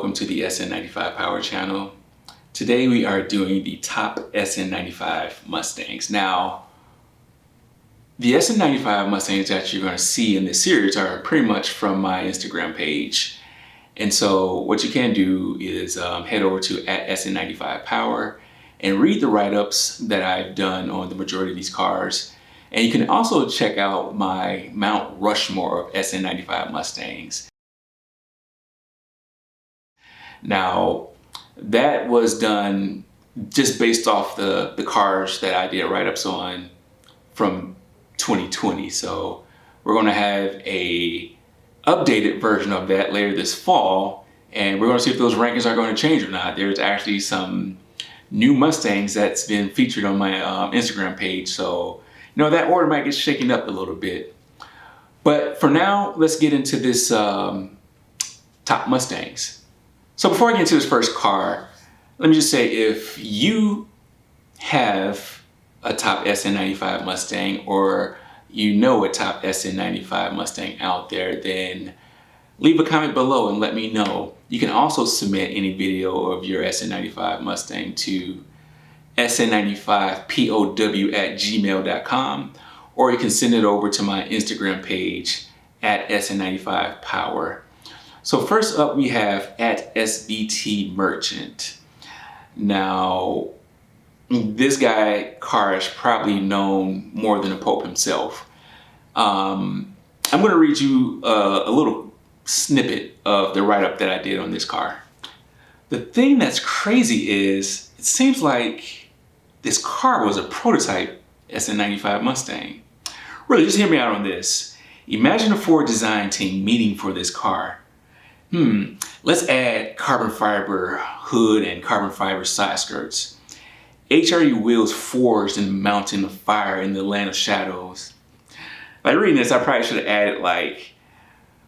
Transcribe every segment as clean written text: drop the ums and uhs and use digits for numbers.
welcome to the SN95 Power channel. Today we are doing the top SN95 Mustangs. Now, the SN95 Mustangs that you're going to see in this series are pretty much from my Instagram page. And so what you can do is head over to @SN95 Power and read the write-ups that I've done on the majority of these cars. And you can also check out my Mount Rushmore of SN95 Mustangs. Now, that was done just based off the cars that I did write-ups on from 2020. So we're going to have a updated version of that later this fall, and we're going to see if those rankings are going to change or not. There's actually some new Mustangs that's been featured on my Instagram page, so that order might get shaken up a little bit. But for now, let's get into this top Mustangs. So before I get into this first car, let me just say, if you have a top SN95 Mustang, or you know a top SN95 Mustang out there, then leave a comment below and let me know. You can also submit any video of your SN95 Mustang to SN95POW@gmail.com, or you can send it over to my Instagram page @SN95 Power. So first up, we have @SBT Merchant. Now, this car is probably known more than the Pope himself. I'm going to read you a little snippet of the write-up that I did on this car. The thing that's crazy is, it seems like this car was a prototype SN95 Mustang. Really, just hear me out on this. Imagine a Ford design team meeting for this car. Let's add carbon fiber hood and carbon fiber side skirts. HRE wheels forged in the mountain of fire in the land of shadows. By reading this, I probably should have added like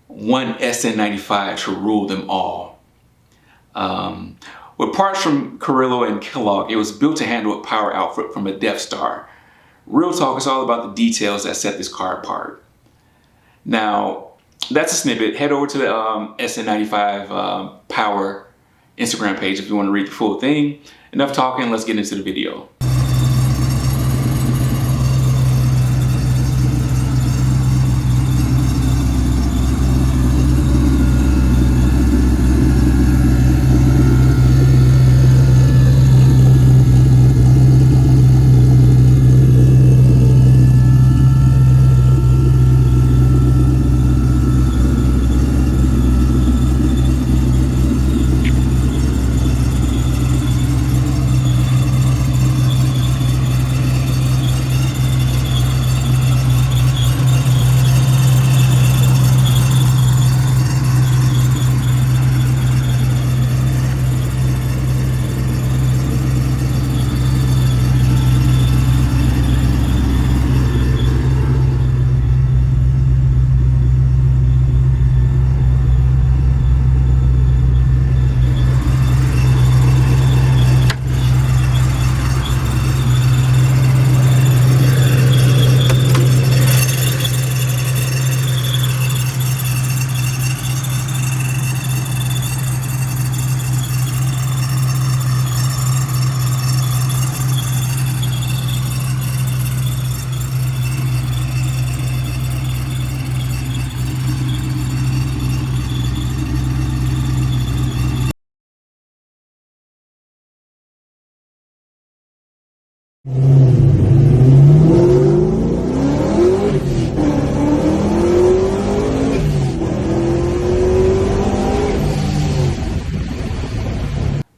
one SN95 to rule them all. With parts from Carrillo and Kellogg, it was built to handle a power output from a Death Star. Real talk, is all about the details that set this car apart. Now, that's a snippet. Head over to the SN95 Power Instagram page if you want to read the full thing. Enough talking, let's get into the video.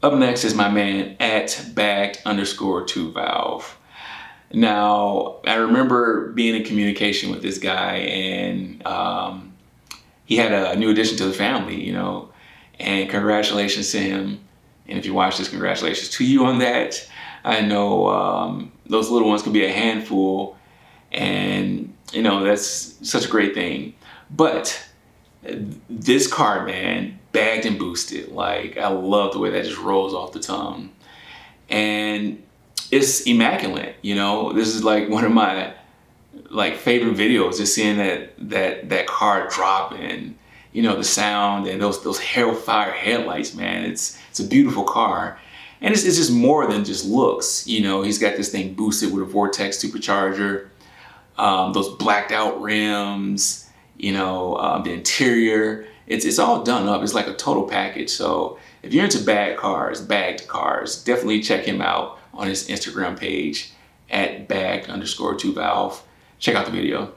Up next is my man @bagged_2valve. Now, I remember being in communication with this guy, and he had a new addition to the family, and congratulations to him. And if you watch this, congratulations to you on that. I know those little ones can be a handful, and that's such a great thing. But this car, man, bagged and boosted. Like, I love the way that just rolls off the tongue, and it's immaculate. This is like one of my favorite videos, just seeing that car drop and you know, the sound and those hellfire headlights, man. It's a beautiful car. And it's just more than just looks. You know, he's got this thing boosted with a Vortex supercharger, those blacked out rims, you know, the interior. It's all done up. It's like a total package. So if you're into bagged cars, definitely check him out on his Instagram page at bagged_2valve. Check out the video.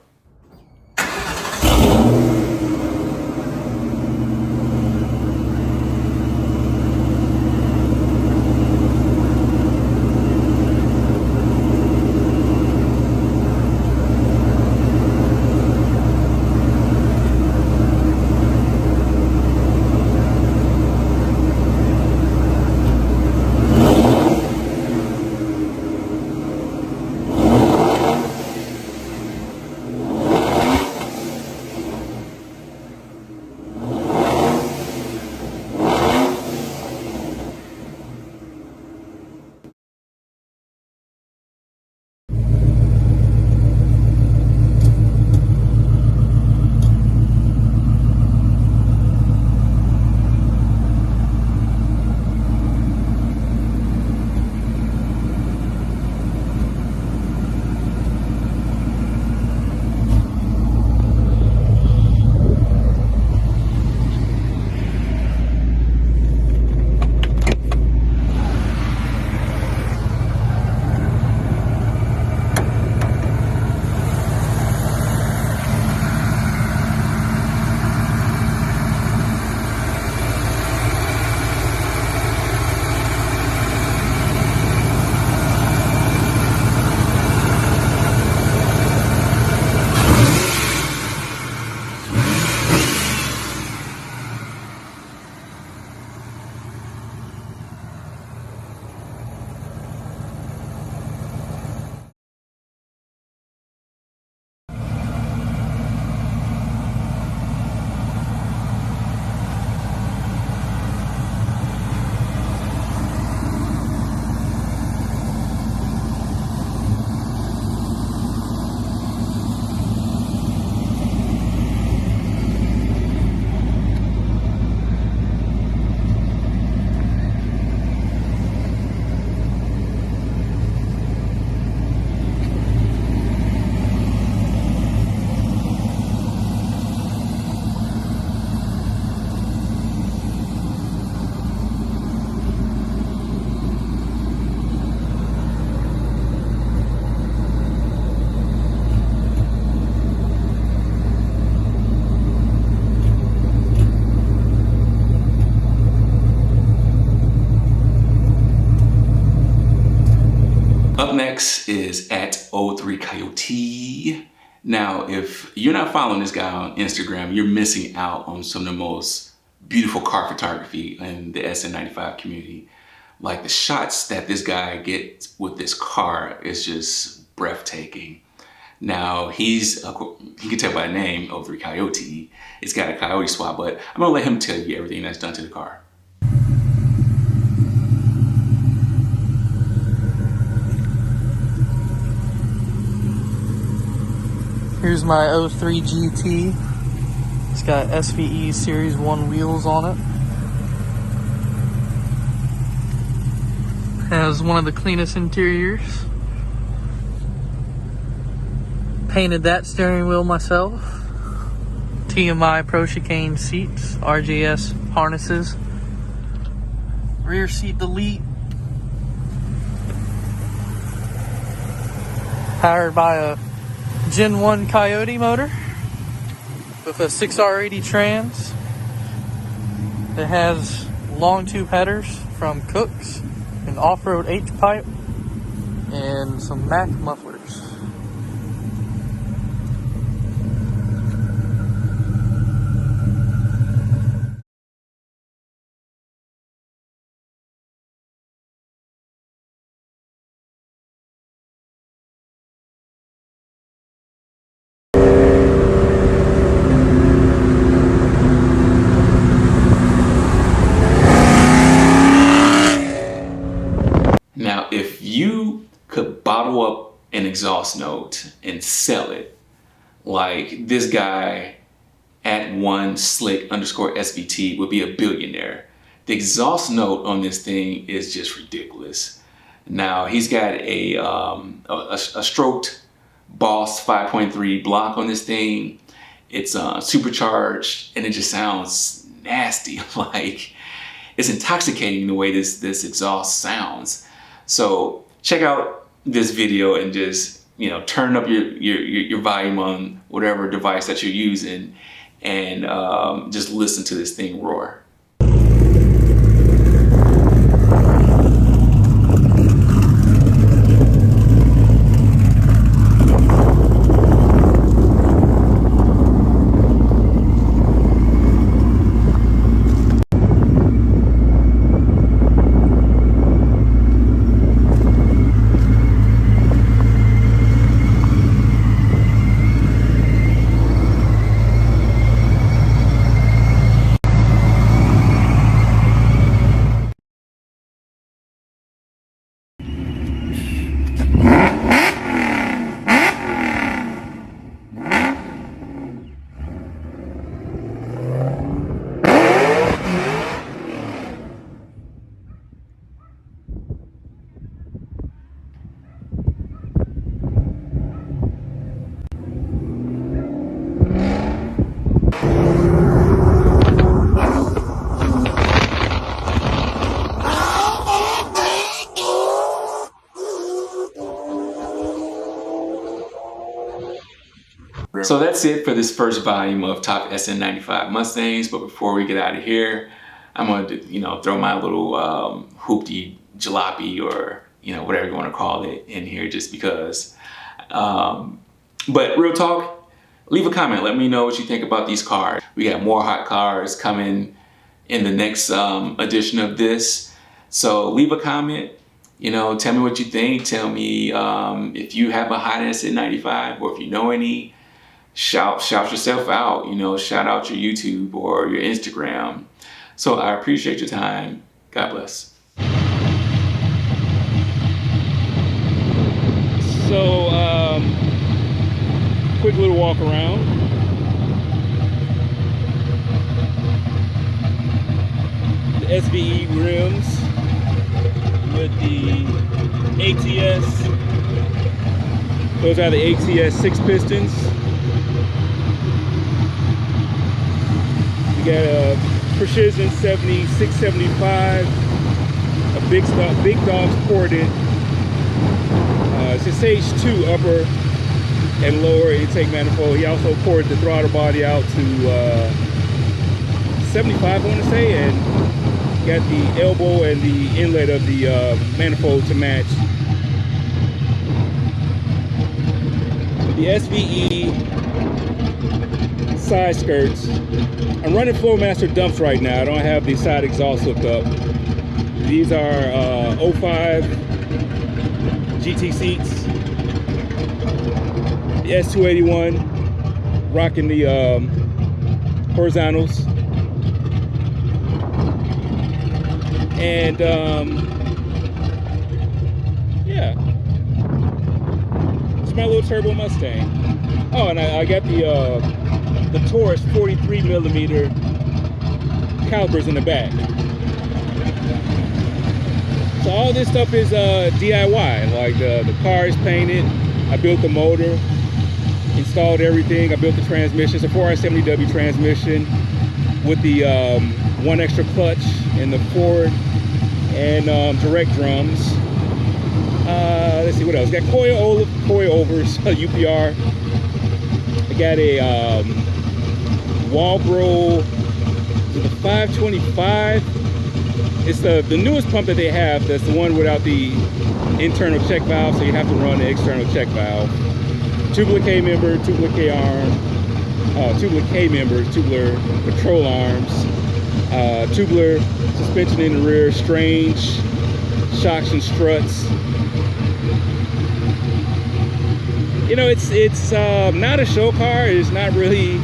Up next is at 03 Coyote. Now, if you're not following this guy on Instagram, you're missing out on some of the most beautiful car photography in the SN95 community. Like the shots that this guy gets with this car is just breathtaking. Now, you can tell by the name, 03 Coyote. It's got a Coyote swap, but I'm gonna let him tell you everything that's done to the car. Here's my 03 GT. It's got SVE Series 1 wheels on it. Has one of the cleanest interiors. Painted that steering wheel myself. TMI Pro Chicane seats, RJS harnesses. Rear seat delete. Powered by a Gen 1 Coyote motor with a 6R80 trans. It has long tube headers from Cook's, an off-road H-pipe, and some Mac mufflers. Now, if you could bottle up an exhaust note and sell it, like this guy at 1slick_SVT would be a billionaire. The exhaust note on this thing is just ridiculous. Now he's got a stroked Boss 5.3 block on this thing. It's supercharged and it just sounds nasty. Like, it's intoxicating the way this exhaust sounds. So check out this video and just, you know, turn up your volume on whatever device that you're using and just listen to this thing roar. So that's it for this first volume of Top SN95 Mustangs. But before we get out of here, I'm going to, you know, throw my little hoopty jalopy, or, you know, whatever you want to call it, in here just because. But real talk, leave a comment. Let me know what you think about these cars. We got more hot cars coming in the next edition of this. So leave a comment. You know, tell me what you think. Tell me if you have a hot SN95, or if you know any. Shout yourself out, you know, shout out your YouTube or your Instagram. So I appreciate your time. God bless. So, quick little walk around. The SVE rims with the ATS. Those are the ATS 6 pistons. We got a Precision 675, a big dog ported. It's a Stage 2 upper and lower intake manifold. He also poured the throttle body out to 75, I want to say, and got the elbow and the inlet of the manifold to match. The SVE side skirts. I'm running Flowmaster dumps right now. I don't have the side exhaust hooked up. These are 05 GT seats. The S281, rocking the horizontals. And yeah, it's my little turbo Mustang. Oh, and I got the Taurus 43 millimeter calipers in the back. So all this stuff is DIY. Like the car is painted. I built the motor, installed everything. I built the transmission. It's a 4i70W transmission with the one extra clutch in the Ford and direct drums. Let's see what else. Got coilovers, UPR. I got a Walbro, the 525. It's the newest pump that they have. That's the one without the internal check valve, so you have to run the external check valve. Tubular K member, tubular K arm, tubular K members, tubular control arms, tubular suspension in the rear, strange shocks and struts. You know, it's not a show car. It's not really.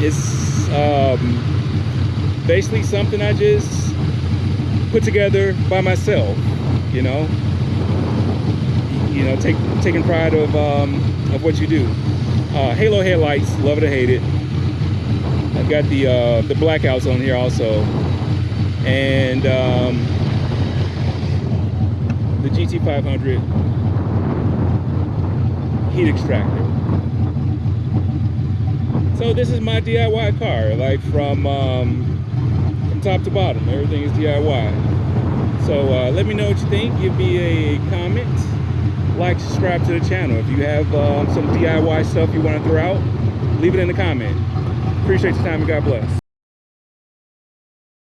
It's basically something I just put together by myself. You know, taking pride of what you do. Halo headlights, love it or hate it. I've got the blackouts on here also, and the GT500 heat extractor. So this is my DIY car, like from top to bottom. Everything is DIY. So let me know what you think. Give me a comment, like, subscribe to the channel. If you have some DIY stuff you want to throw out, leave it in the comment. Appreciate your time and God bless.